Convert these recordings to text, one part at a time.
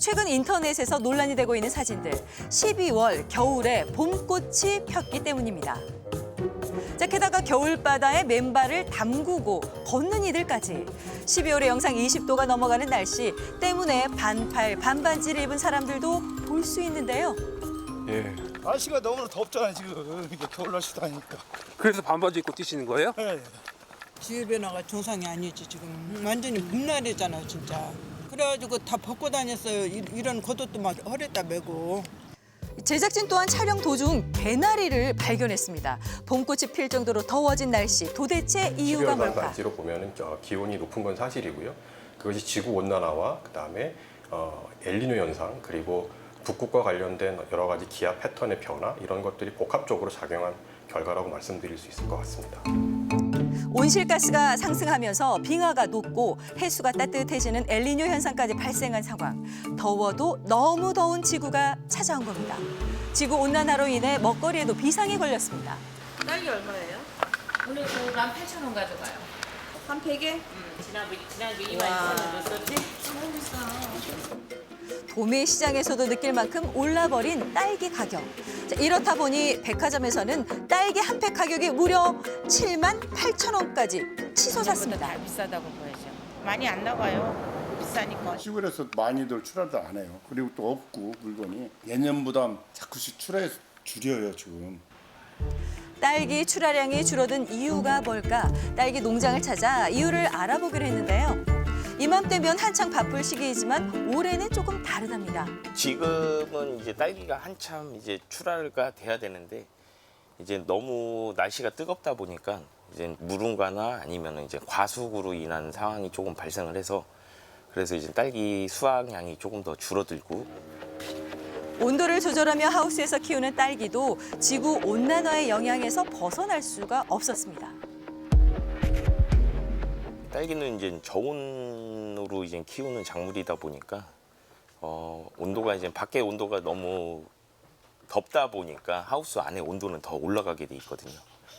최근 인터넷에서 논란이 되고 있는 사진들. 12월 겨울에 봄꽃이 폈기 때문입니다. 자, 게다가 겨울바다에 맨발을 담그고 걷는 이들까지. 12월에 영상 20도가 넘어가는 날씨 때문에 반팔, 반바지를 입은 사람들도 볼 수 있는데요. 예. 날씨가 너무 덥잖아요 지금. 이게 겨울 날씨도 아니니까. 그래서 반바지 입고 뛰시는 거예요? 네. 기후변화가 정상이 아니지 지금. 완전히 봄날이잖아 진짜. 그래가지고 다 벗고 다녔어요. 이런 겉옷도 막 허리에다 메고. 제작진 또한 촬영 도중 개나리를 발견했습니다. 봄꽃이 필 정도로 더워진 날씨, 도대체 이유가 12월 뭘까? 반바지로 보면은 기온이 높은 건 사실이고요. 그것이 지구 온난화와 그다음에 엘니뇨 현상 그리고 북극과 관련된 여러 가지 기압 패턴의 변화 이런 것들이 복합적으로 작용한 결과라고 말씀드릴 수 있을 것 같습니다. 온실가스가 상승하면서 빙하가 녹고 해수가 따뜻해지는 엘니뇨 현상까지 발생한 상황. 더워도 너무 더운 지구가 찾아온 겁니다. 지구 온난화로 인해 먹거리에도 비상이 걸렸습니다. 딸기 얼마예요? 오늘 그한 8,000원 가져가요. 한 팩에? 지난주 22,000원 줬었지? 너무 비싸. 도매 시장에서도 느낄 만큼 올라버린 딸기 가격. 자, 이렇다 보니 백화점에서는 딸기 한 팩 가격이 무려 78,000원까지 치솟았습니다. 다 비싸다고 보여죠. 많이 안 나가요. 비싸니까. 시골에서 많이들 출하도 안 해요. 그리고 또 없고 물건이 예년보다 자꾸씩 출하해 줄여요 지금. 딸기 출하량이 줄어든 이유가 뭘까? 딸기 농장을 찾아 이유를 알아보기로 했는데요. 이맘때면 한창 바쁠 시기이지만 올해는 조금 다르답니다. 지금은 이제 딸기가 한참 이제 출하가 돼야 되는데 이제 너무 날씨가 뜨겁다 보니까 이제 무릉가나 아니면 이제 과수구로 인한 상황이 조금 발생을 해서 그래서 이제 딸기 수확량이 조금 더 줄어들고 온도를 조절하며 하우스에서 키우는 딸기도 지구 온난화의 영향에서 벗어날 수가 없었습니다. 딸기는 이제 저온으로 이제 키우는 작물이다 보니까 온도가 이제 밖에 온도가 너무 덥다 보니까 하우스 안에 온도는 더 올라가게 돼 있거든요.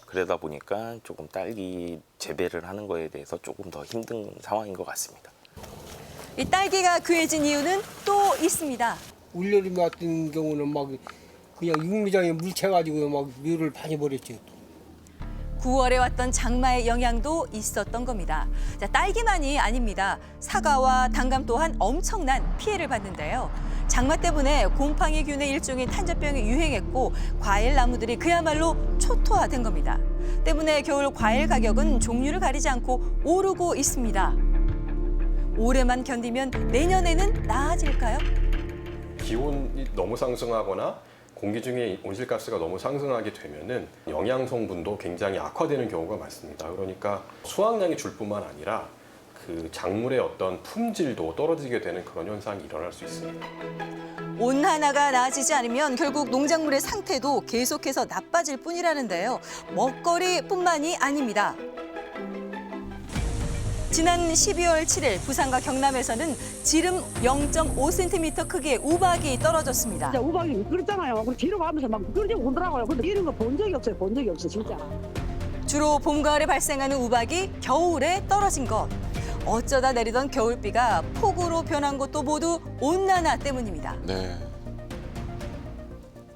그러다 보니까 조금 딸기 재배를 하는 거에 대해서 조금 더 힘든 상황인 것 같습니다. 이 딸기가 귀해진 이유는 또 있습니다. 올여름 같은 경우는 막 그냥 육류장에 물 채가지고 막 묘를 많이 버렸죠. 9월에 왔던 장마의 영향도 있었던 겁니다. 자, 딸기만이 아닙니다. 사과와 단감 또한 엄청난 피해를 봤는데요. 장마 때문에 곰팡이균의 일종인 탄저병이 유행했고 과일 나무들이 그야말로 초토화된 겁니다. 때문에 겨울 과일 가격은 종류를 가리지 않고 오르고 있습니다. 올해만 견디면 내년에는 나아질까요? 기온이 너무 상승하거나 공기 중에 온실가스가 너무 상승하게 되면은 영양 성분도 굉장히 악화되는 경우가 많습니다. 그러니까 수확량이 줄 뿐만 아니라 그 작물의 어떤 품질도 떨어지게 되는 그런 현상이 일어날 수 있습니다. 온난화가 나아지지 않으면 결국 농작물의 상태도 계속해서 나빠질 뿐이라는데요. 먹거리뿐만이 아닙니다. 지난 12월 7일 부산과 경남에서는 지름 0.5cm 크기의 우박이 떨어졌습니다. 진짜 우박이 미끄럽잖아요. 그리고 뒤로 가면서 막 미끄러지고 오더라고요. 근데 이런 거 본 적이 없어요. 본 적이 없어 진짜. 주로 봄, 가을에 발생하는 우박이 겨울에 떨어진 것. 어쩌다 내리던 겨울비가 폭우로 변한 것도 모두 온난화 때문입니다. 네.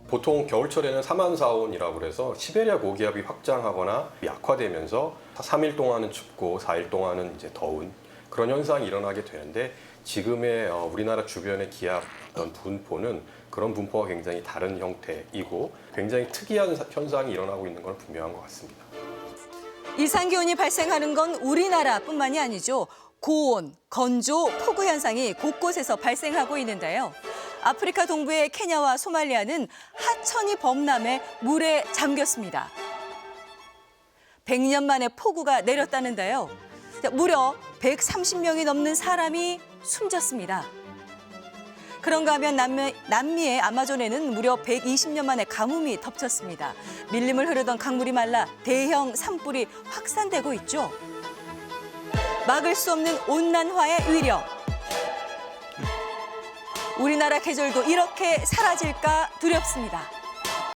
보통 겨울철에는 사만사온이라고 그래서 시베리아 고기압이 확장하거나 약화되면서 3일 동안은 춥고 4일 동안은 이제 더운 그런 현상이 일어나게 되는데 지금의 우리나라 주변의 기압 분포는 그런 분포와 굉장히 다른 형태이고 굉장히 특이한 현상이 일어나고 있는 건 분명한 것 같습니다. 이상기온이 발생하는 건 우리나라뿐만이 아니죠. 고온, 건조, 폭우 현상이 곳곳에서 발생하고 있는데요. 아프리카 동부의 케냐와 소말리아는 하천이 범람해 물에 잠겼습니다. 100년 만에 폭우가 내렸다는데요. 무려 130명이 넘는 사람이 숨졌습니다. 그런가 하면 남미의 아마존에는 무려 120년 만에 가뭄이 덮쳤습니다. 밀림을 흐르던 강물이 말라 대형 산불이 확산되고 있죠. 막을 수 없는 온난화의 위력. 우리나라 계절도 이렇게 사라질까 두렵습니다.